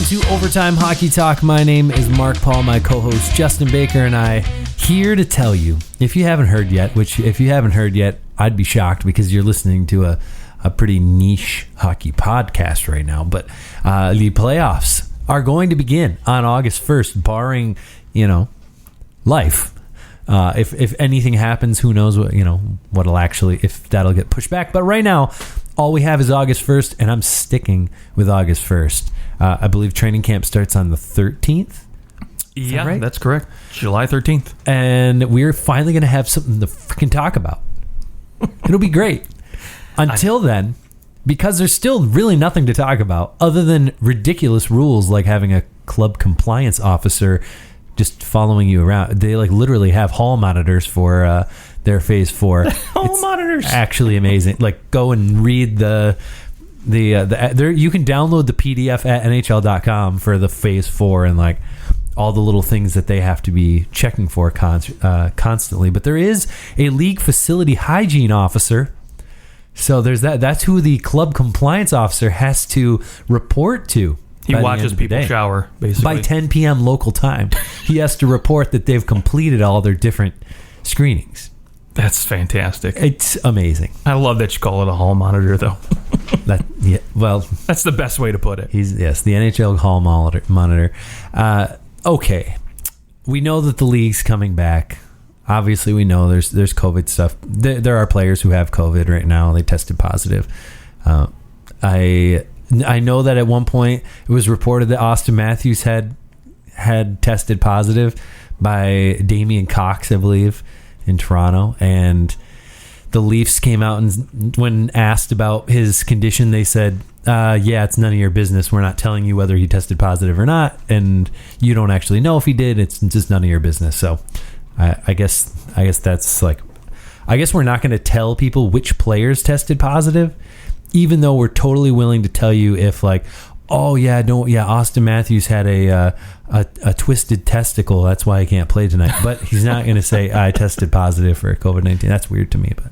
to Overtime Hockey Talk. My name is Mark Paul, my co-host Justin Baker, and I here to tell you, if you haven't heard yet, which if you haven't heard yet, I'd be shocked because you're listening to a pretty niche hockey podcast right now, but the playoffs are going to begin on August 1st, barring, life. If anything happens, who knows what'll actually, if that'll get pushed back. But right now, all we have is August 1st, and I'm sticking with August 1st. I believe training camp starts on the 13th. Yeah, right? That's correct. July 13th. And we're finally going to have something to freaking talk about. It'll be great. Until then, because there's still really nothing to talk about other than ridiculous rules like having a club compliance officer just following you around. They literally have hall monitors for their phase 4. Hall monitors. Actually amazing. Go and read the you can download the PDF at NHL.com for the phase 4 and all the little things that they have to be checking for constantly. But there is a league facility hygiene officer. So there's that. That's who the club compliance officer has to report to. He watches people shower, basically. By 10 p.m. local time. He has to report that they've completed all their different screenings. That's fantastic. It's amazing. I love that you call it a hall monitor, though. That's the best way to put it. The NHL hall monitor. Okay. We know that the league's coming back. Obviously, we know there's COVID stuff. There are players who have COVID right now. They tested positive. I know that at one point it was reported that Austin Matthews had tested positive by Damian Cox, I believe, in Toronto. And the Leafs came out and when asked about his condition, they said, it's none of your business. We're not telling you whether he tested positive or not. And you don't actually know if he did. It's just none of your business. So I guess that's I guess we're not going to tell people which players tested positive, even though we're totally willing to tell you if Austin Matthews had a twisted testicle, that's why he can't play tonight. But he's not going to say I tested positive for COVID-19. That's weird to me. But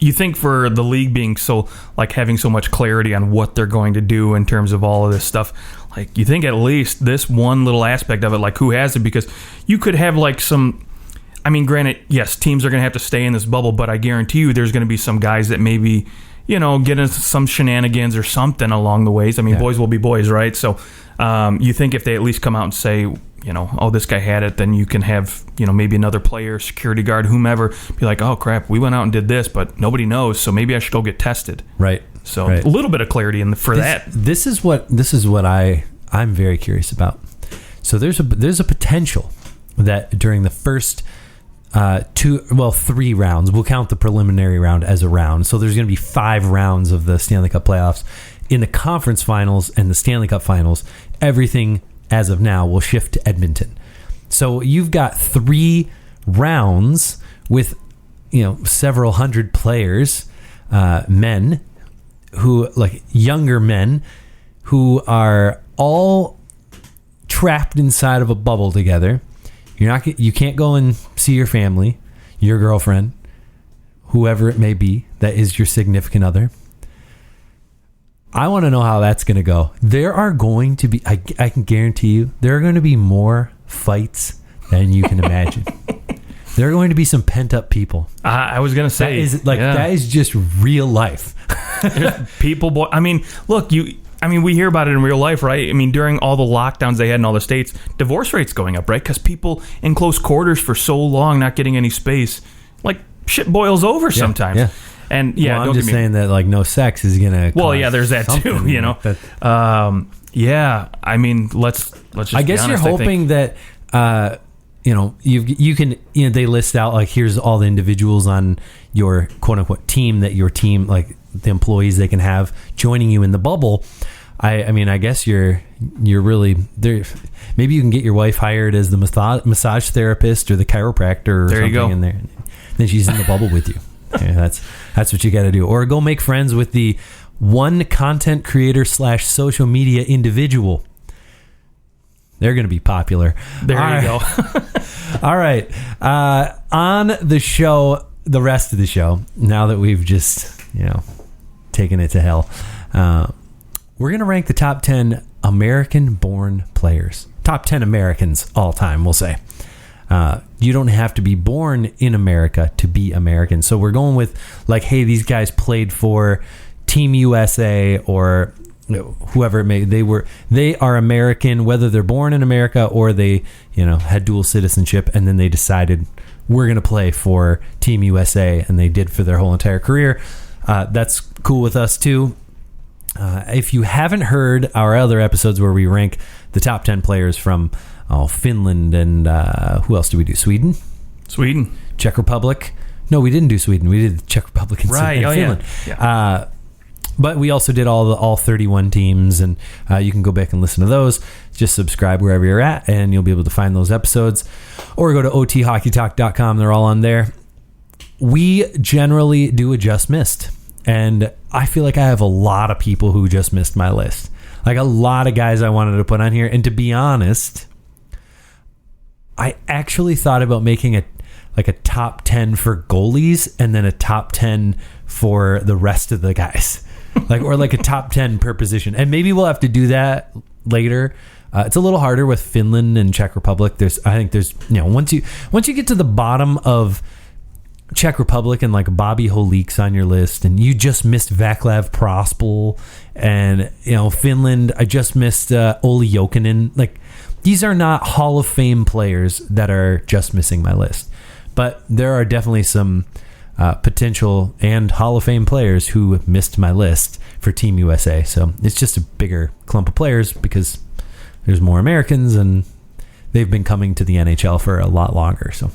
you think for the league being so having so much clarity on what they're going to do in terms of all of this stuff, you think at least this one little aspect of it, who has it, because you could have some. I mean, granted, yes, teams are going to have to stay in this bubble, but I guarantee you there's going to be some guys that maybe, get into some shenanigans or something along the ways. I mean, boys will be boys, right? So you think if they at least come out and say, this guy had it, then you can have, maybe another player, security guard, whomever, be like, oh, crap, we went out and did this, but nobody knows, so maybe I should go get tested. Right. So a little bit of clarity for that. This is what I'm very curious about. So there's a potential that during the first 3 rounds. We'll count the preliminary round as a round. So there's going to be 5 rounds of the Stanley Cup playoffs. In the conference finals and the Stanley Cup finals, everything as of now will shift to Edmonton. So you've got 3 rounds with, several hundred players, men who younger men who are all trapped inside of a bubble together. You can't go and see your family, your girlfriend, whoever it may be that is your significant other. I want to know how that's going to go. There are going to be, I can guarantee you, there are going to be more fights than you can imagine. There are going to be some pent up people. I was going to say that is just real life. People, I mean, look, we hear about it in real life, right? I mean, during all the lockdowns they had in all the states, divorce rates going up, right? Because people in close quarters for so long, not getting any space, shit boils over sometimes. Yeah. And I'm just saying that no sex is gonna. Well, there's that too. I mean, let's just. I guess be honest, you're hoping that. You can they list out here's all the individuals on your quote unquote team that your team the employees they can have joining you in the bubble. I mean I guess you're really there. Maybe you can get your wife hired as the massage therapist or the chiropractor or there something in there. Then she's in the bubble with you. Yeah, that's what you got to do. Or go make friends with the one content creator / social media individual. They're going to be popular. There you go. All right. On the show, the rest of the show, now that we've just, taken it to hell, we're going to rank the top 10 American-born players. Top 10 Americans all time, we'll say. You don't have to be born in America to be American. So we're going with like, hey, these guys played for Team USA or whoever it may. They are American, whether they're born in America or they, had dual citizenship, and then they decided we're going to play for Team USA, and they did for their whole entire career. That's cool with us too. If you haven't heard our other episodes where we rank the top 10 players from Finland and who else do we do? Sweden, Czech Republic. No, we didn't do Sweden. We did the Czech Republic and Finland. Yeah. But we also did all 31 teams, and you can go back and listen to those. Just subscribe wherever you're at, and you'll be able to find those episodes. Or go to othockeytalk.com. They're all on there. We generally do a just missed. And I feel like I have a lot of people who just missed my list. Like a lot of guys I wanted to put on here. And to be honest, I actually thought about making a top 10 for goalies and then a top 10 for the rest of the guys. Or a top 10 per position. And maybe we'll have to do that later. It's a little harder with Finland and Czech Republic. I think there's once you get to the bottom of Czech Republic and like Bobby Holik's on your list, and you just missed Vaclav Prospal, and Finland, I just missed Olli Jokinen. Like, these are not Hall of Fame players that are just missing my list, but there are definitely some potential and Hall of Fame players who missed my list for Team USA. So it's just a bigger clump of players because there's more Americans and they've been coming to the NHL for a lot longer. So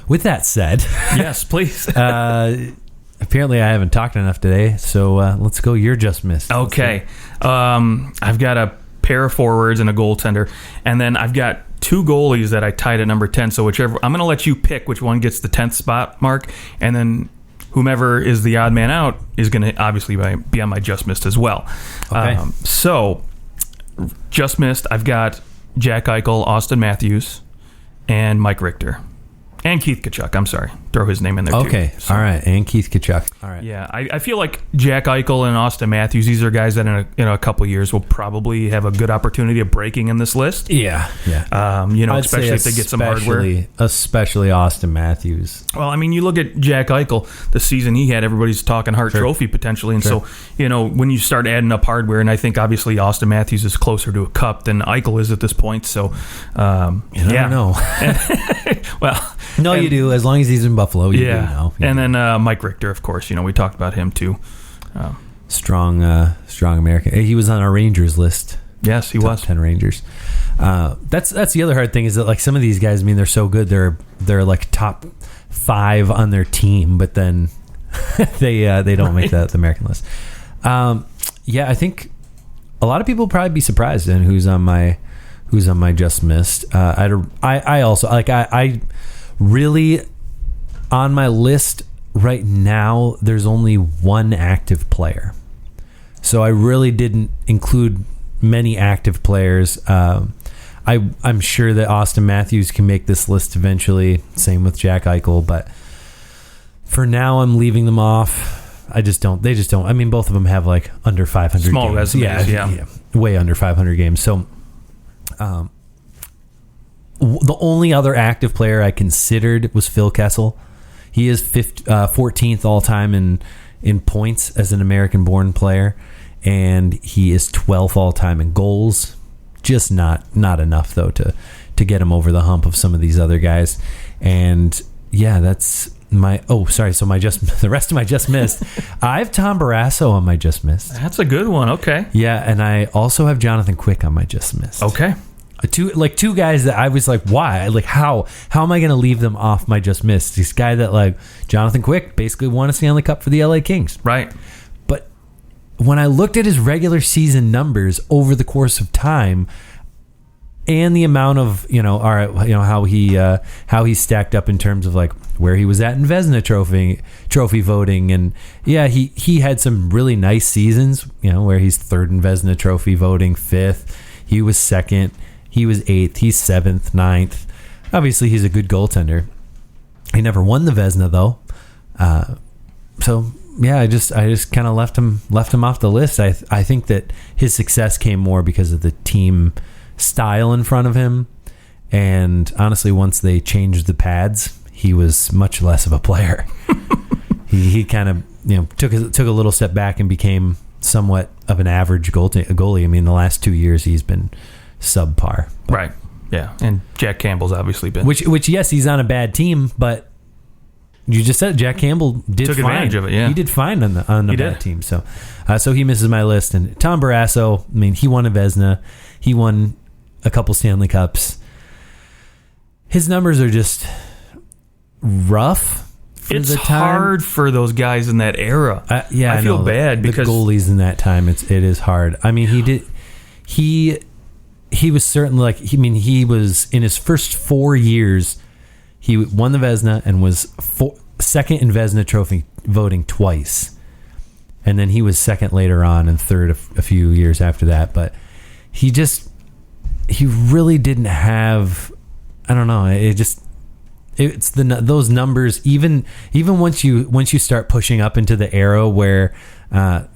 with that said, yes, please. Apparently I haven't talked enough today, so let's go. You're just missed. Okay. I've got a pair of forwards and a goaltender, and then I've got two goalies that I tied at number 10. So whichever, I'm going to let you pick which one gets the 10th spot, Mark, and then whomever is the odd man out is going to obviously be on my just missed as well. Okay. So just missed, I've got Jack Eichel, Austin Matthews, and Mike Richter. And Keith Tkachuk. I'm sorry. Throw his name in there, too. Okay. So, all right. And Keith Tkachuk. All right. Yeah. I feel like Jack Eichel and Austin Matthews, these are guys that in a couple of years will probably have a good opportunity of breaking in this list. Yeah. Yeah. Especially if they get some hardware. Especially Austin Matthews. Well, I mean, you look at Jack Eichel, the season he had, everybody's talking Hart Trophy potentially. And so, when you start adding up hardware, and I think obviously Austin Matthews is closer to a cup than Eichel is at this point. So, you don't know. Well, no, you do. As long as he's in Buffalo, you do know. And then Mike Richter, of course. We talked about him too. Strong American. He was on our Rangers list. Yes, he was. 10 Rangers. That's the other hard thing is that like some of these guys, I mean, they're so good. They're like top 5 on their team, but then they don't make the American list. I think a lot of people will probably be surprised in who's on my just missed. I also like I really on my list right now. There's only one active player, so I really didn't include many active players. I'm sure that Austin Matthews can make this list eventually. Same with Jack Eichel, but for now I'm leaving them off. They just don't. I mean, both of them have like under 500 small games. resumes. Yeah, way under 500 games. So. The only other active player I considered was Phil Kessel. He is 14th all time in points as an American-born player, and he is 12th all time in goals. Just not enough though to get him over the hump of some of these other guys. And yeah, that's my. Oh, sorry. So the rest of my just missed. I have Tom Barrasso on my just missed. That's a good one. Okay. Yeah, and I also have Jonathan Quick on my just missed. Okay. Two guys that I was like, why? Like, how am I going to leave them off my just missed? This guy that like Jonathan Quick basically won a Stanley Cup for the LA Kings. Right. But when I looked at his regular season numbers over the course of time and the amount of, how he stacked up in terms of like where he was at in Vezina trophy voting. And yeah, he had some really nice seasons, where he's 3rd in Vezina trophy voting, 5th. He was 2nd. He was 8th. He's 7th, 9th. Obviously, he's a good goaltender. He never won the Vezina, though. So I just kind of left him off the list. I think that his success came more because of the team style in front of him, and honestly, once they changed the pads, he was much less of a player. he kind of took a little step back and became somewhat of an average goalie. I mean, the last 2 years he's been subpar. Right. Yeah, and Jack Campbell's obviously been which yes, he's on a bad team, but you just said Jack Campbell took advantage of it. Yeah, he did fine on the bad team. So he misses my list. And Tom Barrasso, I mean, he won a Vezina, he won a couple Stanley Cups. His numbers are just rough. It's hard for those guys in that era. I feel bad because the goalies in that time, it is hard. I mean, he was certainly he was in his first 4 years. He won the Vezina and was second in Vezina Trophy voting twice. And then he was second later on and third a few years after that. But he really didn't have, I don't know, it's those numbers, even once you start pushing up into the era where I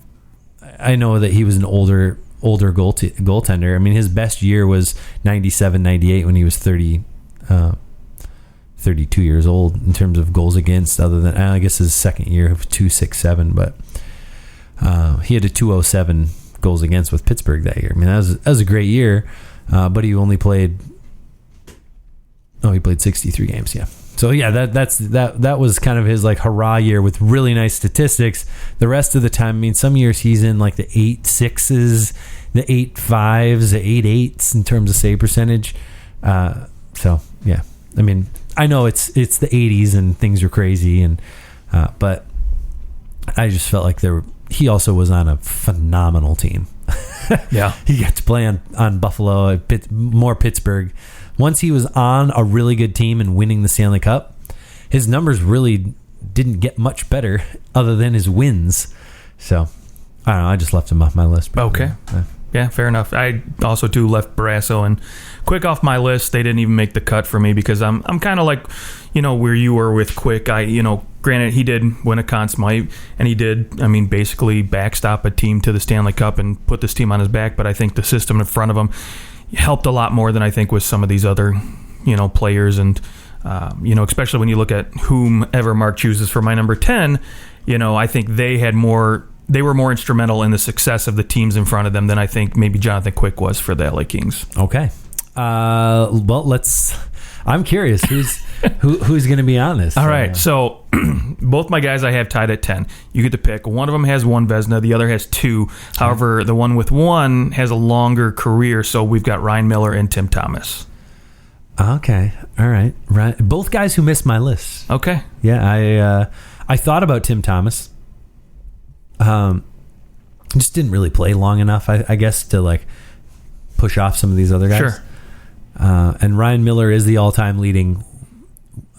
know that he was an older goaltender. I mean, his best year was 97-98 when he was 32 years old in terms of goals against, other than I guess his second year of 267, but he had a 207 goals against with Pittsburgh that year. I mean, that was a great year, but he only played 63 games. Yeah. So yeah, that was kind of his like hurrah year with really nice statistics. The rest of the time, I mean, some years he's in like the 8.6s, the 8.5s, the 8.8s in terms of save percentage. So yeah, I mean, I know it's the 80s and things are crazy, and but I just felt like he also was on a phenomenal team. Yeah, he got to play on Buffalo, more Pittsburgh. Once he was on a really good team and winning the Stanley Cup, his numbers really didn't get much better other than his wins. So, I don't know. I just left him off my list. Probably. Okay. Yeah, fair enough. I also, too, left Barrasso and Quick off my list. They didn't even make the cut for me because I'm kind of like, where you were with Quick. Granted, he did win a Conn Smythe, and he did, basically backstop a team to the Stanley Cup and put this team on his back, but I think the system in front of him helped a lot more than I think with some of these other, players. And, especially when you look at whomever Mark chooses for my number 10, I think they were more instrumental in the success of the teams in front of them than I think maybe Jonathan Quick was for the LA Kings. Okay. Well, I'm curious who's going to be on this. All right. So both my guys I have tied at 10. You get to pick. One of them has one Vezina. The other has two. However, the one with one has a longer career. So we've got Ryan Miller and Tim Thomas. Okay. All right. Right. Both guys who missed my list. Okay. Yeah. I thought about Tim Thomas. Just didn't really play long enough, I guess, to like push off some of these other guys. Sure. And Ryan Miller is the all-time leading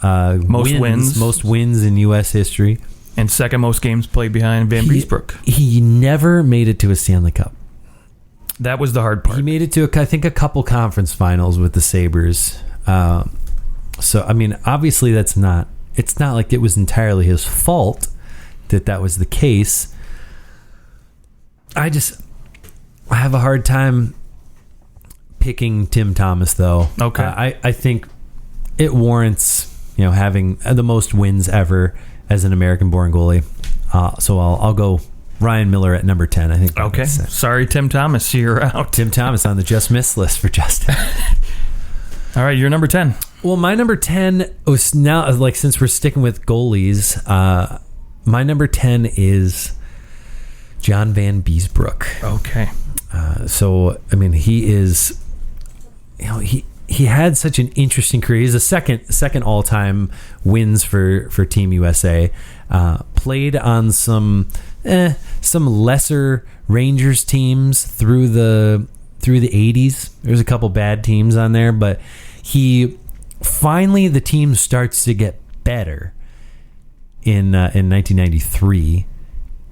most wins in U.S. history, and second most games played behind Van Beesbrook. He never made it to a Stanley Cup. That was the hard part. He made it to I think a couple conference finals with the Sabres. So I mean, obviously it's not like it was entirely his fault that was the case. I have a hard time picking Tim Thomas, though. Okay. I think it warrants, having the most wins ever as an American-born goalie. So I'll go Ryan Miller at number 10. I think. Okay. Sorry, Tim Thomas, you're out. Tim Thomas on the just missed list for Justin. All right, you're number 10. Well, my number 10 was now, like, since we're sticking with goalies, my number 10 is John Van Beesbrook. Okay. So, I mean, he is, he had such an interesting career. He's the second all-time wins for Team USA. Played on some lesser Rangers teams through the 80s. There's a couple bad teams on there, but the team starts to get better in 1993.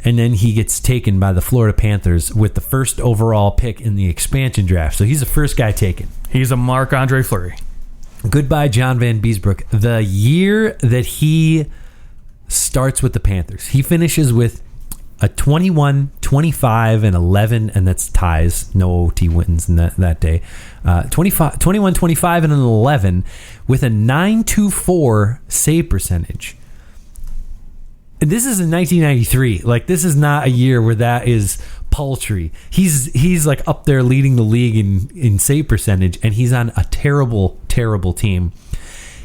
And then he gets taken by the Florida Panthers with the first overall pick in the expansion draft. So he's the first guy taken. He's a Marc-Andre Fleury. Goodbye, John Van Beesbrook. The year that he starts with the Panthers. He finishes with a 21, 25, and 11, and that's ties. No OT wins in that day. 21, 25, and an 11 with a 924 save percentage. And this is in 1993. Like, this is not a year where that is paltry. He's like up there leading the league in save percentage, and he's on a terrible, terrible team.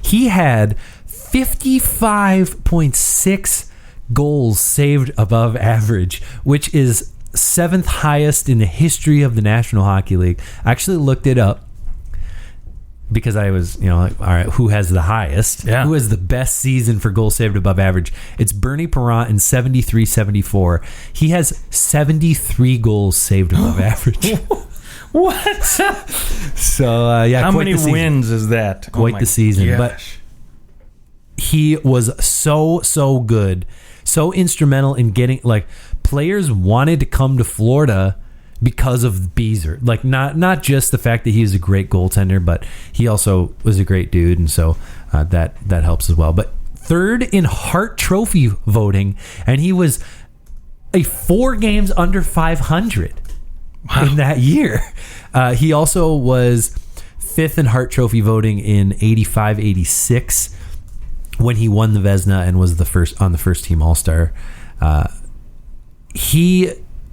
He had 55.6 goals saved above average, which is 7th highest in the history of the National Hockey League. I actually looked it up because I was, like, all right, who has the highest? Yeah. Who has the best season for goals saved above average? It's Bernie Parent in 73-74. He has 73 goals saved above average. What? So, yeah. How many wins is that? Quite the season. Gosh. But he was so good. So instrumental in getting, like, players wanted to come to Florida because of Beezer. Like, not just the fact that he was a great goaltender, but he also was a great dude, and so that helps as well. But third in Hart Trophy voting, and he was 4 games under 500 in that year. He also was 5th in Hart Trophy voting in 85-86. when he won the Vezina and was the first team All-Star. He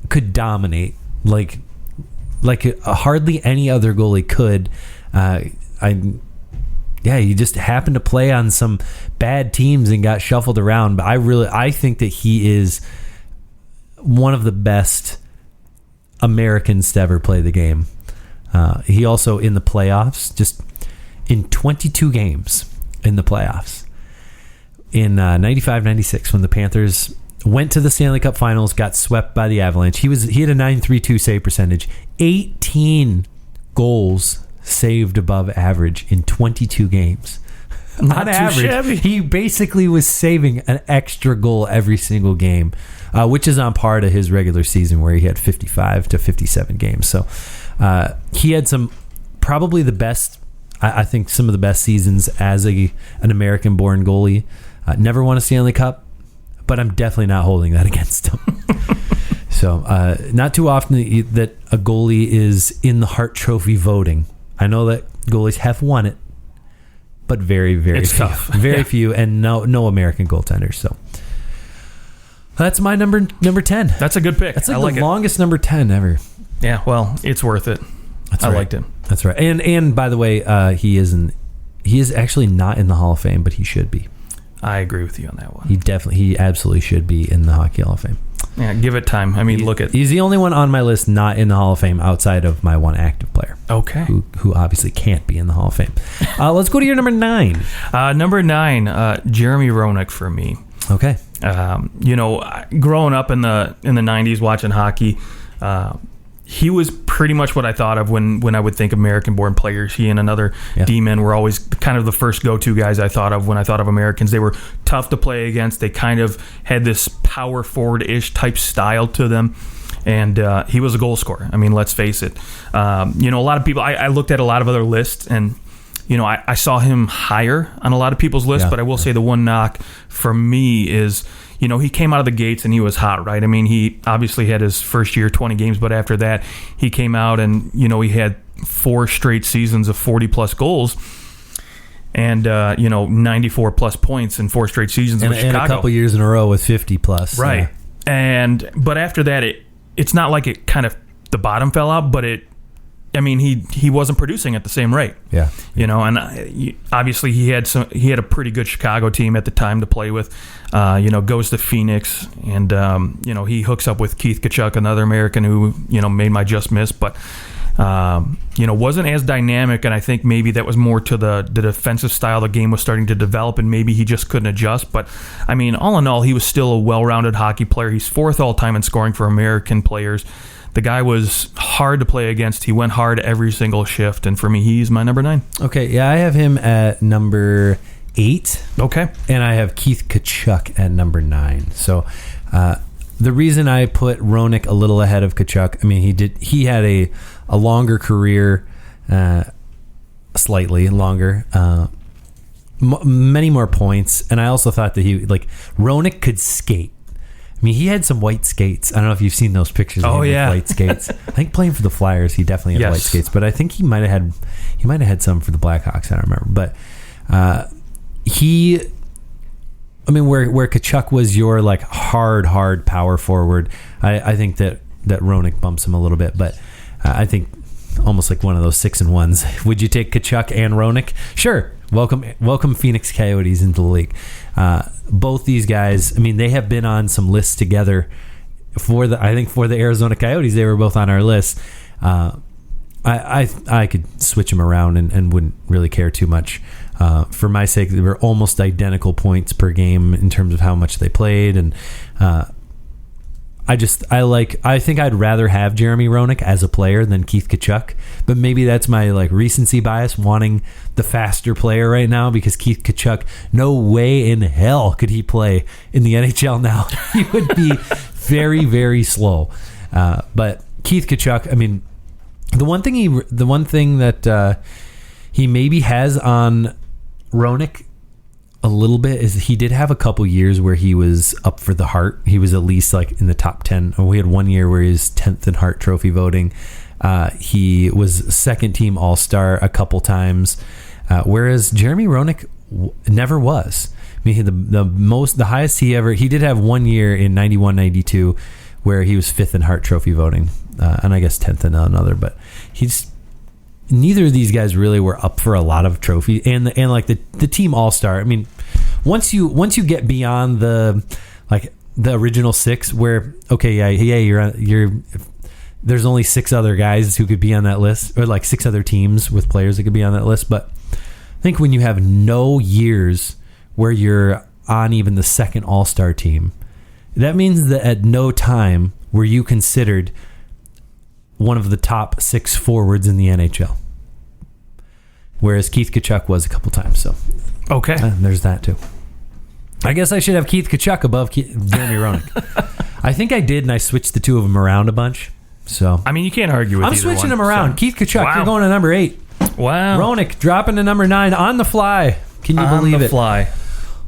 could dominate like hardly any other goalie could. He just happened to play on some bad teams and got shuffled around. But I think that he is one of the best Americans to ever play the game. He also, in the playoffs, just in 22 games in the playoffs, in 95-96, when the Panthers went to the Stanley Cup Finals, got swept by the Avalanche. He had a 932 save percentage, 18 goals saved above average in 22 games. Not On too average, shabby. he basically was saving an extra goal every single game, which is on par to his regular season where he had 55 to 57 games. So he had probably the best, I think some of the best seasons as an American-born goalie. Never won a Stanley Cup, but I'm definitely not holding that against him. So not too often that a goalie is in the Hart Trophy voting. I know that goalies have won it, but very, very it's few. tough. Very few, and no American goaltenders. So that's my number 10. That's a good pick. That's like I like the longest number 10 ever. Yeah, well, it's worth it. I liked it. That's right. And by the way, he is actually not in the Hall of Fame, but he should be. I agree with you on that one. He absolutely should be in the Hockey Hall of Fame. Yeah, give it time. I mean, He's the only one on my list not in the Hall of Fame outside of my one active player. Okay. Who obviously can't be in the Hall of Fame. Let's go to your number 9. Number 9, Jeremy Roenick for me. Okay. Growing up in the 90s watching hockey, he was pretty much what I thought of when I would think American-born players. He and another D-man were always kind of the first go-to guys I thought of when I thought of Americans. They were tough to play against. They kind of had this power forward-ish type style to them. And he was a goal scorer. I mean, let's face it. A lot of people, I looked at a lot of other lists, and I saw him higher on a lot of people's lists, but I will say the one knock for me is, he came out of the gates and he was hot, right? I mean, he obviously had his first year, 20 games, but after that, he came out and, he had 4 straight seasons of 40-plus goals and, 94-plus points in 4 straight seasons with Chicago. And a couple years in a row with 50-plus. Right. But after that, it's not like it kind of, the bottom fell out, but he wasn't producing at the same rate. Yeah. And obviously he had a pretty good Chicago team at the time to play with. Goes to Phoenix, and he hooks up with Keith Tkachuk, another American who made my just miss, but wasn't as dynamic. And I think maybe that was more to the defensive style the game was starting to develop, and maybe he just couldn't adjust. But I mean, all in all, he was still a well-rounded hockey player. He's 4th all time in scoring for American players. The guy was hard to play against. He went hard every single shift. And for me, he's my number 9. Okay, yeah, I have him at number 8. Okay. And I have Keith Tkachuk at number 9. So the reason I put Roenick a little ahead of Tkachuk, I mean, he had a longer career, slightly longer, many more points, and I also thought that Roenick could skate. I mean, he had some white skates. I don't know if you've seen those pictures. Oh, yeah, white skates. I think playing for the Flyers, he definitely had white skates. But I think he might have had some for the Blackhawks. I don't remember. But where Tkachuk was your like hard power forward, I think that Roenick bumps him a little bit. But I think almost like one of those 6-1s. Would you take Tkachuk and Roenick? Sure. Welcome Phoenix Coyotes into the league. Both these guys, I mean, they have been on some lists together for the Arizona Coyotes. They were both on our list. I could switch them around and wouldn't really care too much. For my sake, they were almost identical points per game in terms of how much they played, and I think I'd rather have Jeremy Roenick as a player than Keith Tkachuk, but maybe that's my like recency bias, wanting the faster player right now, because Keith Tkachuk, no way in hell could he play in the NHL now. He would be very, very slow. But Keith Tkachuk, I mean, the one thing that he maybe has on Roenick a little bit is he did have a couple years where he was up for the Hart. He was at least like in the top 10. We had 1 year where he was 10th in Hart Trophy voting. He was second team All-Star a couple times, whereas Jeremy Roenick never was. I mean, the highest he did have 1 year in 91-92 where he was fifth in Hart Trophy voting, and I guess 10th in another. But neither of these guys really were up for a lot of trophies, and like the team All-Star. I mean, once you get beyond the original six, where there's only 6 other guys who could be on that list, or like 6 other teams with players that could be on that list. But I think when you have no years where you're on even the second All-Star team, that means that at no time were you considered one of the top 6 forwards in the NHL, whereas Keith Tkachuk was a couple times. So, okay, there's that too. I guess I should have Keith Tkachuk above Jeremy Roenick. I think I did, and I switched the two of them around a bunch. So, I mean, you can't argue with. I'm switching them around. So. Keith Tkachuk, wow. You're going to number 8. Wow. Roenick dropping to number 9 on the fly. Can you believe it? On the fly.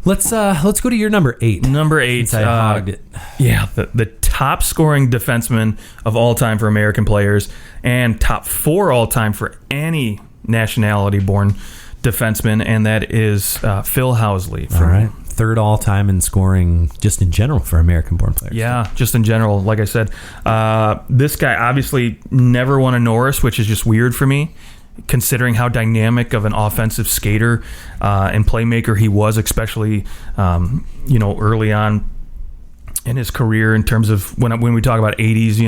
Let's go to your number 8. Number 8. I hogged it. Yeah, the top scoring defenseman of all time for American players, and top 4 all time for any nationality-born defenseman, and that is Phil Housley. All right. 3rd all time in scoring just in general for American-born players. Yeah, just in general. Like I said, this guy obviously never won a Norris, which is just weird for me, considering how dynamic of an offensive skater and playmaker he was, especially early on in his career, in terms of when we talk about 80s,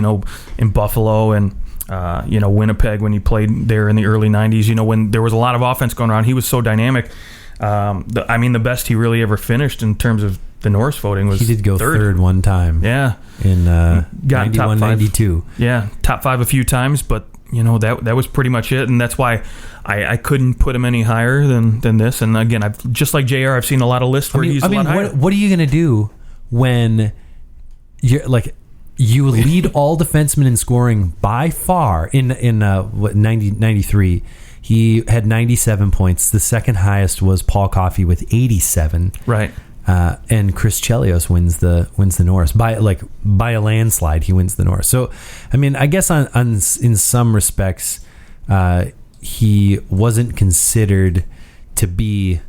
in Buffalo and Winnipeg, when he played there in the early 90s, when there was a lot of offense going around, he was so dynamic. The best he really ever finished in terms of the Norris voting was he did go third one time. Yeah, in got 91, top 5. 92. Yeah, top 5 a few times, but that was pretty much it, and that's why I couldn't put him any higher than this. And again, I've just like JR, I've seen a lot of lists where he's a lot higher. What are you going to do when you're like you lead all defensemen in scoring by far in 93? He had 97 points. The second highest was Paul Coffey with 87. Right. And Chris Chelios wins the Norris by a landslide. He wins the Norris. So, I mean, I guess in some respects, he wasn't considered to be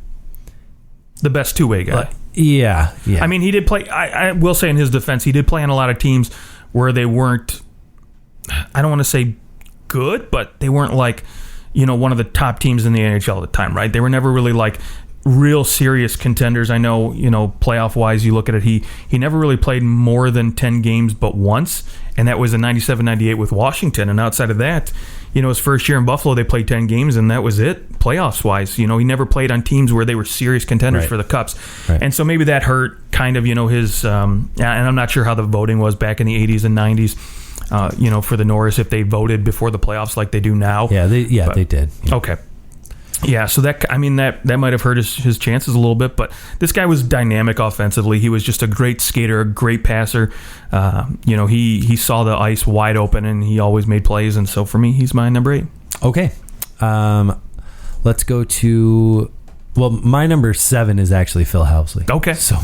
the best two-way guy. Yeah. I mean, he did play. I will say in his defense, he did play on a lot of teams where they weren't. I don't want to say good, but they weren't like one of the top teams in the NHL at the time. Right? They were never really like real serious contenders. I know, playoff wise, you look at it, he never really played more than 10 games but once, and that was in 97-98 with Washington. And outside of that, his first year in Buffalo, they played 10 games and that was it, playoffs wise. He never played on teams where they were serious contenders for the Cups. Right. And so maybe that hurt kind of, his, and I'm not sure how the voting was back in the 80s and 90s, for the Norris, if they voted before the playoffs like they do now. Yeah, they did. Yeah. Okay. Yeah, so that might have hurt his chances a little bit, but this guy was dynamic offensively. He was just a great skater, a great passer. He saw the ice wide open, and he always made plays. And so for me, he's my number 8. Okay, let's go to Well, my number 7 is actually Phil Housley. Okay. So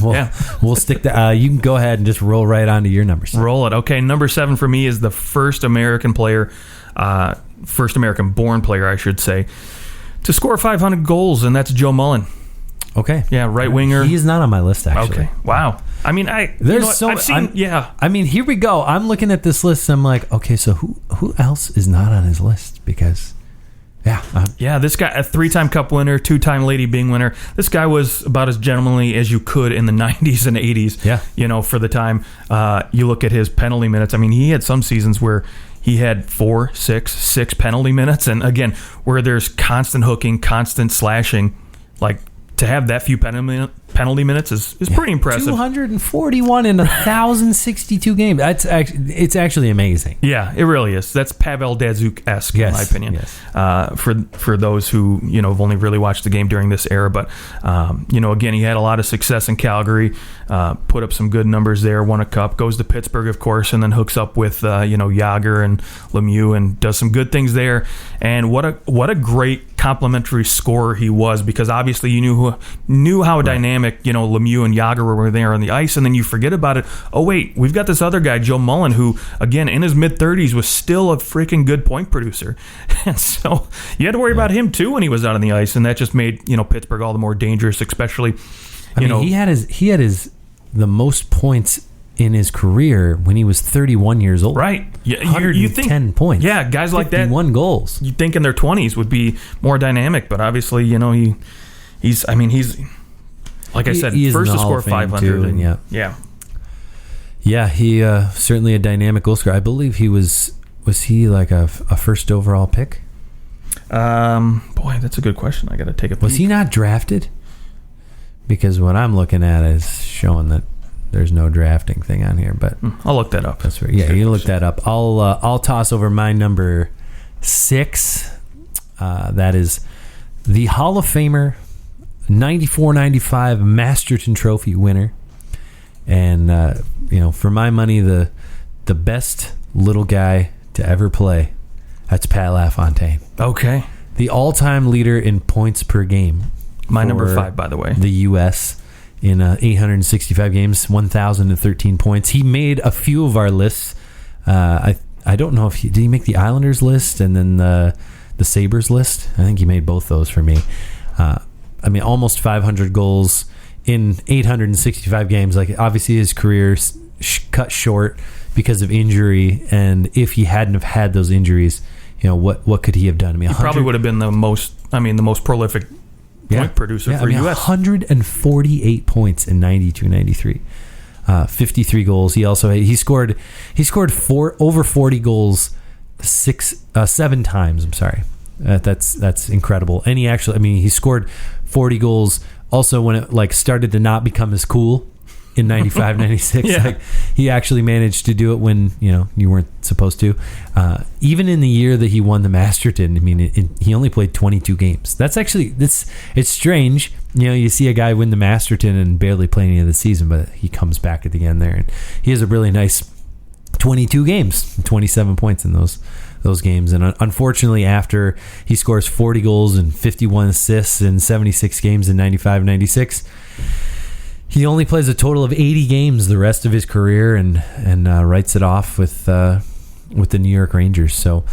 we'll stick to. You can go ahead and just roll right onto your number 7. Roll it. Okay, number 7 for me is the first American player, first American-born player, I should say, to score 500 goals, and that's Joe Mullen. Okay. Yeah, right winger. He's not on my list, actually. Okay. Wow. I mean, I mean, here we go. I'm looking at this list. I'm like, okay, so who else is not on his list? Because, this guy, a 3-time Cup winner, 2-time Lady Byng winner. This guy was about as gentlemanly as you could in the 90s and 80s. Yeah. For the time. You look at his penalty minutes. I mean, he had some seasons where he had 4, 6 penalty minutes, and again, where there's constant hooking, constant slashing, like. To have that few penalty minutes is pretty impressive. 241 in 1,062 games. It's actually amazing. Yeah, it really is. That's Pavel Datsyuk-esque, in my opinion. Yes. For those who have only really watched the game during this era, but again, he had a lot of success in Calgary. Put up some good numbers there. Won a cup. Goes to Pittsburgh, of course, and then hooks up with Jágr and Lemieux and does some good things there. And what a great complimentary scorer he was, because obviously you knew how dynamic Lemieux and Jágr were there on the ice, and then you forget about it. Oh wait, we've got this other guy, Joe Mullen, who again in his mid-30s was still a freaking good point producer, and so you had to worry about him too when he was out on the ice, and that just made Pittsburgh all the more dangerous, especially. He had the most points in his career when he was 31 years old. Right. Yeah, 110 points. Yeah, guys like that. 51 goals. You'd think in their 20s would be more dynamic, but obviously, he's like I said, first to score 500. Too, and yeah, he certainly a dynamic goal scorer. I believe he was he like a first overall pick? Boy, that's a good question. I got to take a peek. Was he not drafted? Because what I'm looking at is showing that there's no drafting thing on here, but I'll look that up. That's right. Yeah, you look that up. I'll toss over my number 6. That is the Hall of Famer, 94-95 Masterton Trophy winner, and for my money, the best little guy to ever play. That's Pat LaFontaine. Okay. The all-time leader in points per game. My number 5, by the way. The U.S. in 865 games, 1,013 points. He made a few of our lists. I don't know if did he make the Islanders list and then the Sabres list? I think he made both those for me. Almost 500 goals in 865 games. Like, obviously his career cut short because of injury, and if he hadn't have had those injuries, what could he have done? He probably would have been the most prolific point producer for U.S. 148 points in 92-93. 53 goals. He scored over 40 goals 7 times. I'm sorry. That's incredible. And he scored 40 goals also when it started to not become as cool in 95-96. Yeah. He actually managed to do it when you weren't supposed to. Even in the year that he won the Masterton, he only played 22 games. That's actually it's strange. You see a guy win the Masterton and barely play any of the season, but he comes back at the end there, and he has a really nice 22 games, 27 points in those games. And unfortunately, after he scores 40 goals and 51 assists in 76 games in 95-96. He only plays a total of 80 games the rest of his career, and writes it off with the New York Rangers. So,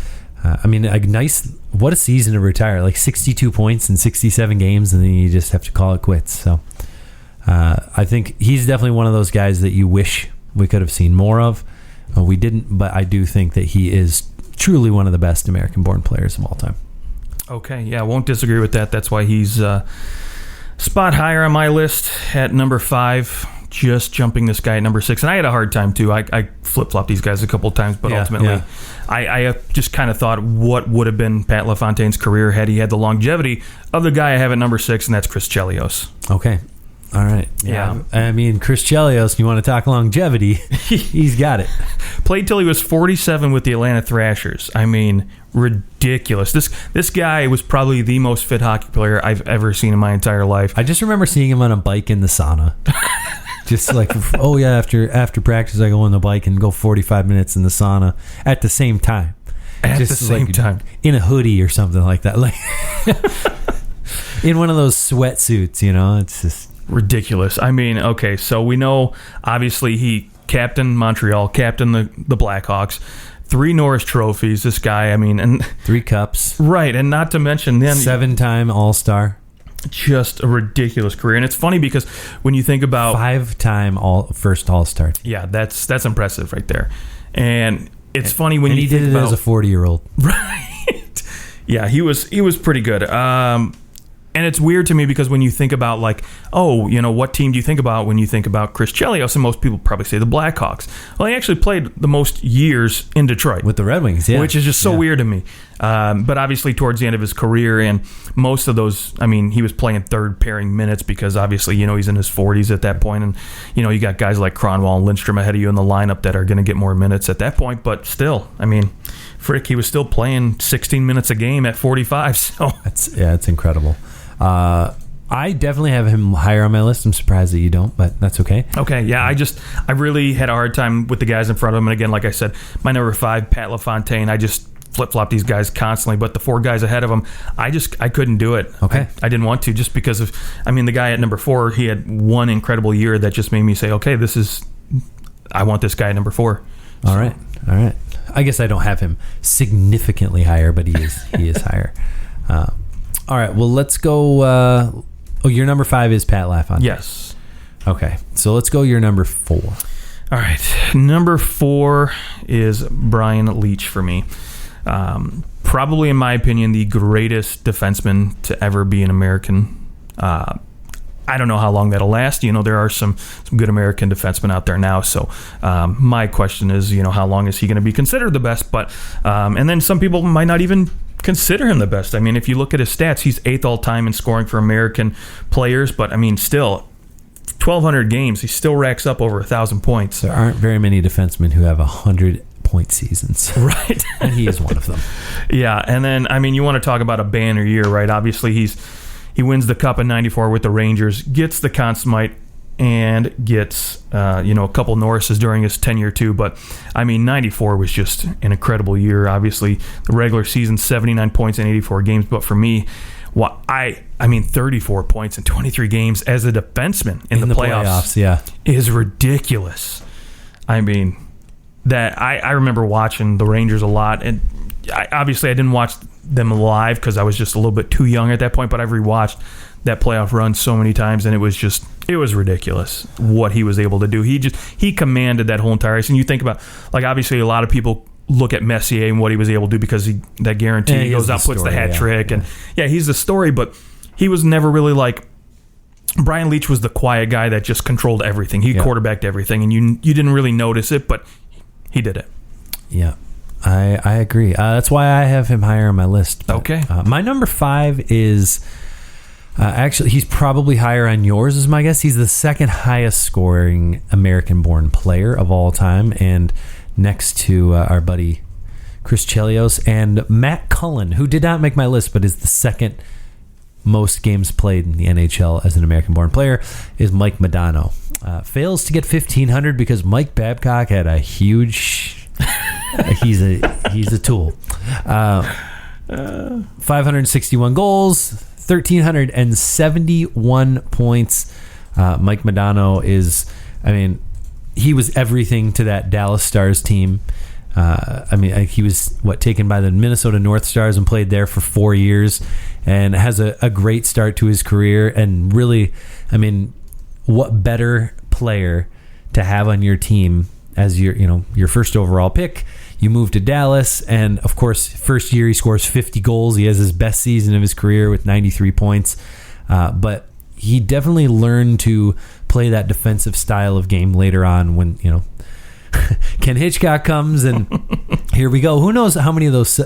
what a season to retire! 62 points in 67 games, and then you just have to call it quits. So, I think he's definitely one of those guys that you wish we could have seen more of. We didn't, but I do think that he is truly one of the best American-born players of all time. Okay, yeah, I won't disagree with that. That's why he's spot higher on my list at number 5, just jumping this guy at number 6. And I had a hard time too. I flip-flopped these guys a couple of times, but ultimately I just kind of thought what would have been Pat LaFontaine's career had he had the longevity of the guy I have at number 6, and that's Chris Chelios. Okay. All right. Yeah. Chris Chelios, you want to talk longevity, he's got it. Played till he was 47 with the Atlanta Thrashers. Ridiculous. This guy was probably the most fit hockey player I've ever seen in my entire life. I just remember seeing him on a bike in the sauna. Just after practice I go on the bike and go 45 minutes in the sauna at the same time. At the same time. In a hoodie or something like that. in one of those sweatsuits, it's just ridiculous. I mean, okay, so we know obviously he captained Montreal, captained the Blackhawks, 3 Norris trophies. This guy, I mean, and 3 cups, right, and not to mention then 7-time All-Star, just a ridiculous career. And it's funny because when you think about 5-time first All-Star, yeah, that's impressive right there. And it's funny when you think about, and he did it as a 40-year-old, right? Yeah, he was pretty good. And it's weird to me because when you think about what team do you think about when you think about Chris Chelios? And most people probably say the Blackhawks. Well, he actually played the most years in Detroit with the Red Wings, yeah, which is just so weird to me. But obviously towards the end of his career, and most of those, I mean, he was playing third pairing minutes because obviously, he's in his 40s at that point. And, you got guys like Cronwall and Lindstrom ahead of you in the lineup that are going to get more minutes at that point. But still, I mean, frick, he was still playing 16 minutes a game at 45. So it's incredible. I definitely have him higher on my list. I'm surprised that you don't, but that's okay. Okay, yeah, I really had a hard time with the guys in front of him. And again, like I said, my number 5, Pat LaFontaine, I just flip-flop these guys constantly. But the 4 guys ahead of him, I couldn't do it. Okay. I didn't want to just because of, the guy at number 4, he had one incredible year that just made me say, okay, I want this guy at number 4. All right. I guess I don't have him significantly higher, but he is higher. All right, well, let's go. Your number 5 is Pat LaFontaine. Yes. Okay, so let's go your number 4. All right, number 4 is Brian Leetch for me. Probably, in my opinion, the greatest defenseman to ever be an American. I don't know how long that'll last. There are some good American defensemen out there now. So my question is, how long is he going to be considered the best? But and then some people might not even consider him the best. I mean, if you look at his stats, he's 8th all time in scoring for American players. But still, 1,200 games, he still racks up over 1,000 points. There aren't very many defensemen who have 100-point seasons, right? And he is one of them. Yeah, and then you want to talk about a banner year, right? Obviously, he wins the Cup in '94 with the Rangers, gets the Conn Smythe, and gets a couple Norrises during his tenure too. But 94 was just an incredible year. Obviously, the regular season 79 points in 84 games. But for me, 34 points in 23 games as a defenseman in the playoffs yeah, is ridiculous. I remember watching the Rangers a lot, and I didn't watch them live because I was just a little bit too young at that point. But I've rewatched that playoff run so many times, and it was ridiculous what he was able to do. He commanded that whole entire ice. And you think about, obviously a lot of people look at Messier and what he was able to do because that guarantee, he goes out, puts the hat trick, and he's the story. But he was never really Brian Leetch was the quiet guy that just controlled everything. He quarterbacked everything, and you didn't really notice it, but he did it. Yeah, I agree. That's why I have him higher on my list. But, okay. My number 5 is... actually, he's probably higher on yours, is my guess. He's the 2nd highest scoring American-born player of all time, and next to our buddy Chris Chelios and Matt Cullen, who did not make my list, but is the 2nd most games played in the NHL as an American-born player, is Mike Modano. Fails to get 1,500 because Mike Babcock had a huge... he's a tool. 561 goals, 1,371 points. Mike Modano is, he was everything to that Dallas Stars team. He was taken by the Minnesota North Stars and played there for 4 years, and has a great start to his career. And really, what better player to have on your team as your first overall pick? You move to Dallas, and of course, first year he scores 50 goals. He has his best season of his career with 93 points. But he definitely learned to play that defensive style of game later on when, Ken Hitchcock comes, and here we go. Who knows how many of those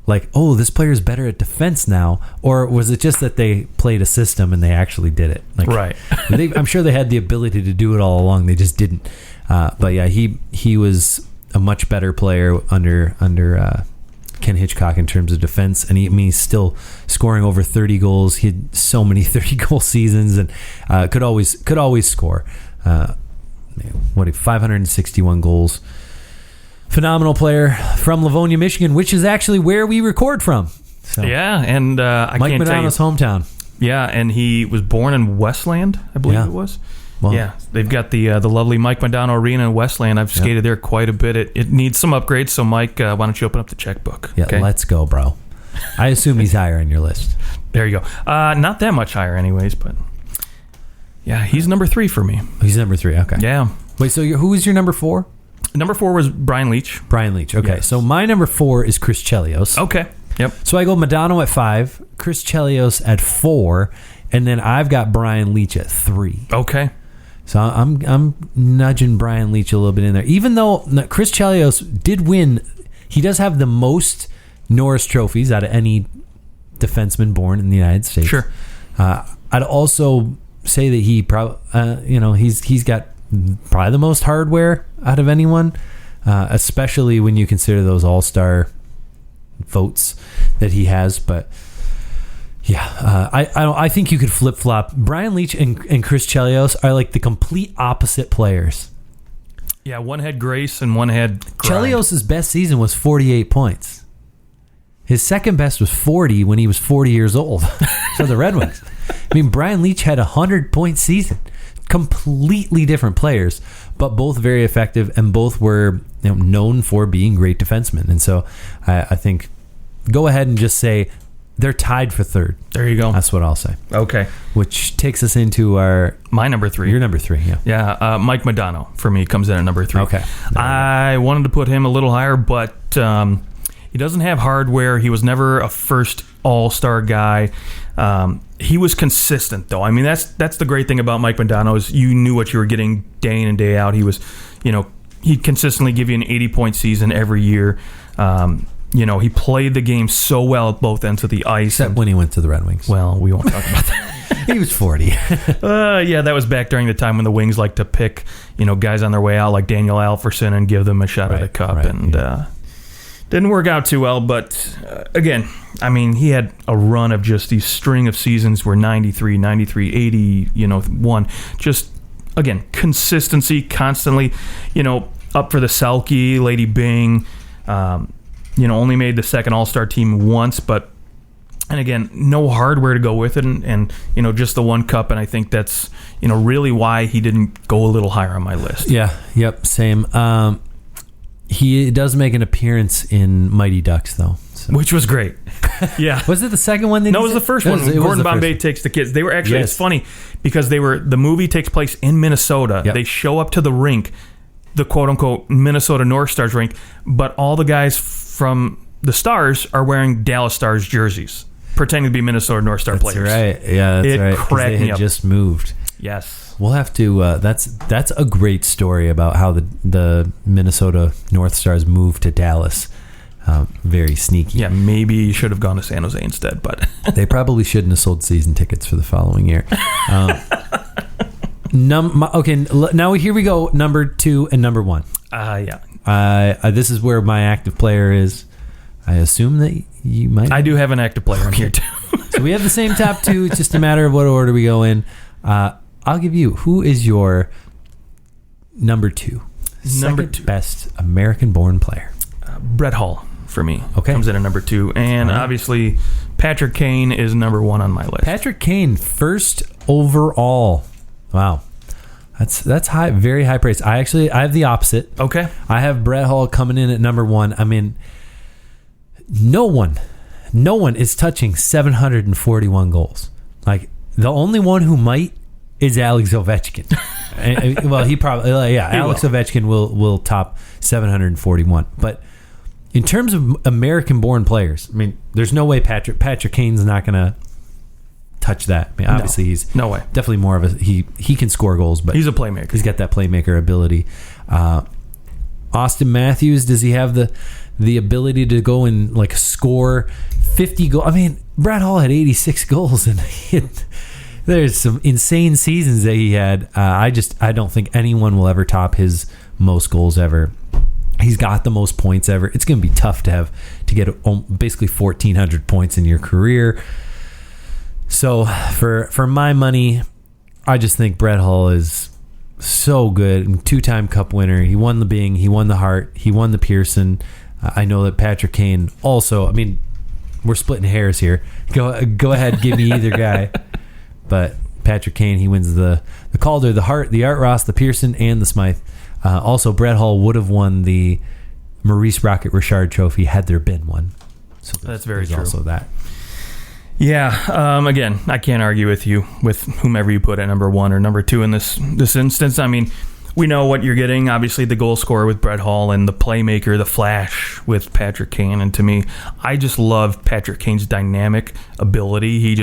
this player's better at defense now, or was it just that they played a system and they actually did it? Right. I'm sure they had the ability to do it all along. They just didn't. But yeah, he was a much better player under Ken Hitchcock in terms of defense, and he's still scoring over 30 goals. He had so many 30-goal seasons, and could always score. 561 goals. Phenomenal player from Livonia, Michigan, which is actually where we record from. So Yeah, and I Mike can't tell you. Modano's hometown. Yeah, and he was born in Westland, I believe Yeah. it was. Well, Yeah, they've got the lovely Mike Modano Arena in Westland. I've skated there quite a bit. It needs some upgrades, so Mike, why don't you open up the checkbook? Yeah, Okay? let's go, bro. I assume he's higher on your list. There you go. Not that much higher anyways, but yeah, he's number 3 for me. He's number 3. Okay. Yeah. Wait, so who is your number 4? Number 4 was Brian Leach. Brian Leach. Okay. Yes. So my number 4 is Chris Chelios. Okay. Yep. So I go Modano at 5, Chris Chelios at 4, and then I've got Brian Leach at 3. Okay. So I'm nudging Brian Leach a little bit in there. Even though Chris Chelios did win, he does have the most Norris trophies out of any defenseman born in the United States. Sure. I'd also say that he he's got probably the most hardware out of anyone, especially when you consider those all-star votes that he has. But yeah, I think you could flip-flop. Brian Leach and Chris Chelios are like the complete opposite players. Yeah, one had grace and one had grind. Chelios' best season was 48 points. His second best was 40 when he was 40 years old. So the Red Wings. I mean, Brian Leach had a 100-point season. Completely different players, but both very effective, and both were known for being great defensemen. And so I think go ahead and just say they're tied for 3rd. There you go. That's what I'll say. Okay. Which takes us into my number 3. Your number 3, yeah. Yeah, Mike Modano for me comes in at number 3. Okay. I wanted to put him a little higher, but he doesn't have hardware. He was never a first all-star guy. He was consistent, though. I mean, that's the great thing about Mike Modano is you knew what you were getting day in and day out. He was, he'd consistently give you an 80-point season every year. He played the game so well at both ends of the ice. Except when he went to the Red Wings. Well, we won't talk about that. He was 40. Yeah, that was back during the time when the Wings liked to pick, guys on their way out like Daniel Alfredsson and give them a shot at the cup. Right, Didn't work out too well, but again, I mean, he had a run of just these string of seasons where 93, 80, 1. Just, again, consistency, constantly, up for the Selke, Lady Byng, only made the second All-Star team once, and again, no hardware to go with it, and just the one cup, and I think that's, really why he didn't go a little higher on my list. Yeah, yep, same. He does make an appearance in Mighty Ducks, though. So. Which was great. Yeah. Was it the second one? No, it was the first one. Gordon Bombay takes the kids. They were actually, It's funny, because the movie takes place in Minnesota. Yep. They show up to the rink, the quote-unquote Minnesota North Stars rink, but all the guys from the Stars are wearing Dallas Stars jerseys, pretending to be Minnesota North Star players. That's right. Yeah, that's right. Cracked They me had up. just moved. Yes. We'll have to. That's a great story about how the Minnesota North Stars moved to Dallas. Very sneaky. Yeah, maybe you should have gone to San Jose instead, but They probably shouldn't have sold season tickets for the following year. Okay, now here we go. Number 2 and number 1. yeah. This is where my active player is. I assume that you might. I do have an active player in here too. So we have the same top 2. It's just a matter of what order we go in. I'll give you. Who is your number 2? Second best American-born player. Brett Hull for me. Okay. Comes in at number 2, and obviously Patrick Kane is number 1 on my list. Patrick Kane, first overall. Wow, that's high, very high praise. I have the opposite. Okay. I have Brett Hull coming in at number 1. I mean, no one is touching 741 goals. Like the only one who might is Alex Ovechkin. Well, he probably Alex Ovechkin will top 741. But in terms of American-born players, I mean, there's no way Patrick Kane's not going to touch that. I mean, obviously he's no way. Definitely more of a he can score goals, but he's a playmaker. He's got that playmaker ability. Austin Matthews, does he have the ability to go and like score 50 goals? I mean, Brett Hull had 86 goals, and there's some insane seasons that he had. I don't think anyone will ever top his most goals ever. He's got the most points ever. It's going to be tough to get basically 1,400 points in your career. So for my money, I just think Brett Hull is so good. 2-time Cup winner. He won the Bing. He won the Hart. He won the Pearson. I know that Patrick Kane also. I mean, we're splitting hairs here. Go ahead, give me either guy. But Patrick Kane, he wins the Calder, the Hart, the Art Ross, the Pearson, and the Smythe. Also, Brett Hull would have won the Maurice Rocket Richard Trophy had there been one. So that's very true. Also that. Yeah. Again, I can't argue with you with whomever you put at number 1 or number 2 in this instance. I mean, we know what you're getting. Obviously, the goal scorer with Brett Hull and the playmaker, the flash with Patrick Kane. And to me, I just love Patrick Kane's dynamic ability.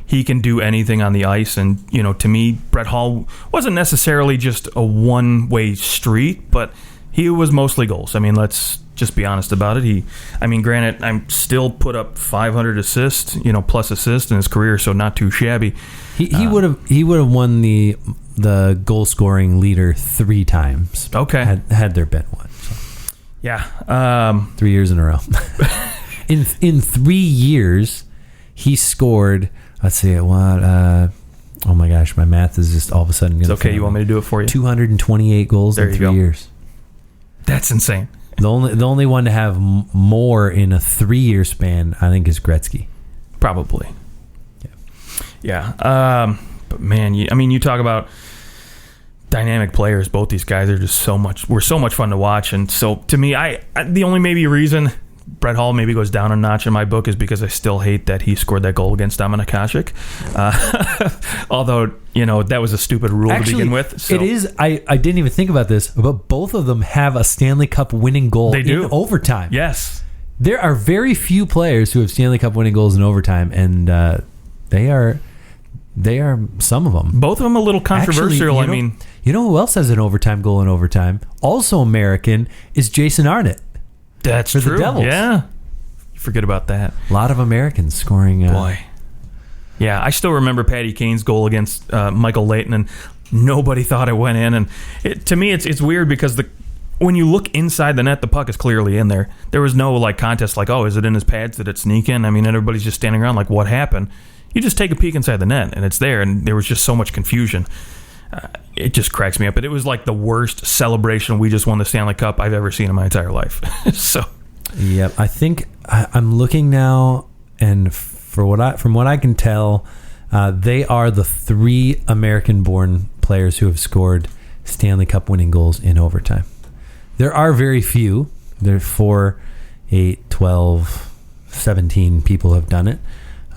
He can do anything on the ice. And, you know, to me, Brett Hull wasn't necessarily just a one-way street, but he was mostly goals. I mean, let's just be honest about it. Granted, I'm still put up 500 assists, plus assists in his career, so not too shabby. He would have won the goal scoring leader 3 times. Okay, had there been one. So. Yeah, 3 years in a row. in 3 years, he scored. Let's see what. Oh my gosh, my math is just all of a sudden. It's okay. You want me to do it for you? 228 goals in 3 years. That's insane. The only one to have more in a 3-year span, I think, is Gretzky. Probably. Yeah. But man, you talk about dynamic players. Both these guys are just so much fun to watch. And so to me, the only maybe reason Brett Hull maybe goes down a notch in my book is because I still hate that he scored that goal against Dominik Hasek. Although, that was a stupid rule to begin with. So. It is. I didn't even think about this, but both of them have a Stanley Cup winning goal in overtime. Yes. There are very few players who have Stanley Cup winning goals in overtime, and they are some of them. Both of them a little controversial. Actually, you know who else has an overtime goal in overtime? Also American is Jason Arnott. That's for true. The Devils. Yeah. You forget about that. A lot of Americans scoring. Boy. Yeah, I still remember Patty Kane's goal against Michael Leighton, and nobody thought it went in. And to me, it's weird because when you look inside the net, the puck is clearly in there. There was no contest is it in his pads? Did it sneak in? I mean, everybody's just standing around like, what happened? You just take a peek inside the net, and it's there, and there was just so much confusion. It just cracks me up. But it was like the worst celebration. We just won the Stanley Cup I've ever seen in my entire life. So, yeah, I think I'm looking now, and from what I can tell, they are the 3 American-born players who have scored Stanley Cup winning goals in overtime. There are very few. There are 4, 8, 12, 17 people have done it.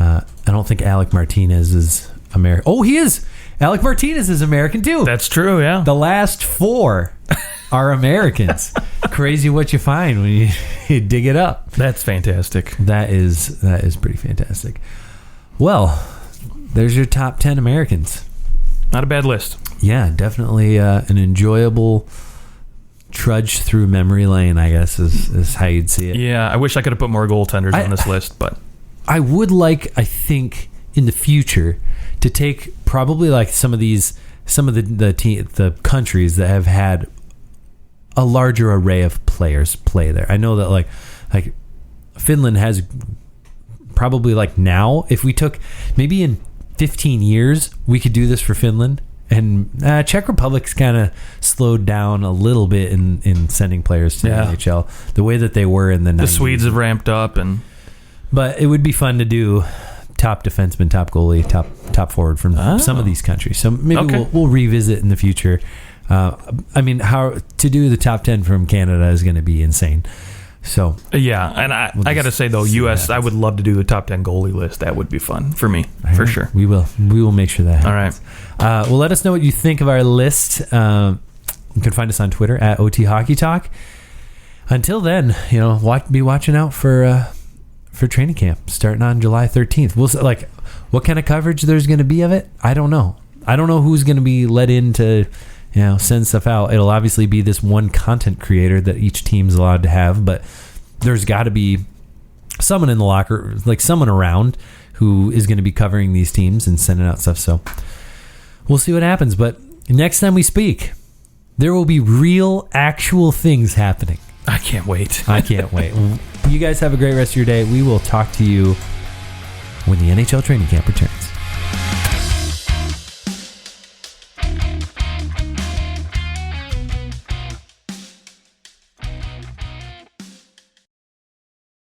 I don't think Alec Martinez is American. Oh, he is. Alec Martinez is American too. That's true, yeah. The last 4 are Americans. Crazy what you find when you dig it up. That's fantastic. That is pretty fantastic. Well, there's your top 10 Americans. Not a bad list. Yeah, definitely an enjoyable trudge through memory lane, I guess, is how you'd see it. Yeah, I wish I could have put more goaltenders on this list, but I would I think, in the future, to take probably some of the countries that have had a larger array of players play there. I know that like Finland has probably now, if we took maybe in 15 years, we could do this for Finland. And Czech Republic's kind of slowed down a little bit in sending players to the NHL the way that they were in the 90s. The Swedes have ramped up, but it would be fun to do top defenseman, top goalie, top forward from some of these countries. So maybe we'll revisit in the future. How to do the top 10 from Canada is going to be insane. So yeah, and I got to say though, U.S. I would love to do the top 10 goalie list. That would be fun for me, for sure. We will make sure that happens. All right. Well, let us know what you think of our list. You can find us on Twitter at OT Hockey Talk. Until then, be watching out for training camp starting on July 13th. We'll what kind of coverage there's going to be of it. I don't know. I don't know who's going to be let in to send stuff out. It'll obviously be this one content creator that each team's allowed to have, but there's got to be someone in the locker, someone around who is going to be covering these teams and sending out stuff. So we'll see what happens. But next time we speak, there will be real, actual things happening. I can't wait. I can't wait. You guys have a great rest of your day. We will talk to you when the NHL training camp returns.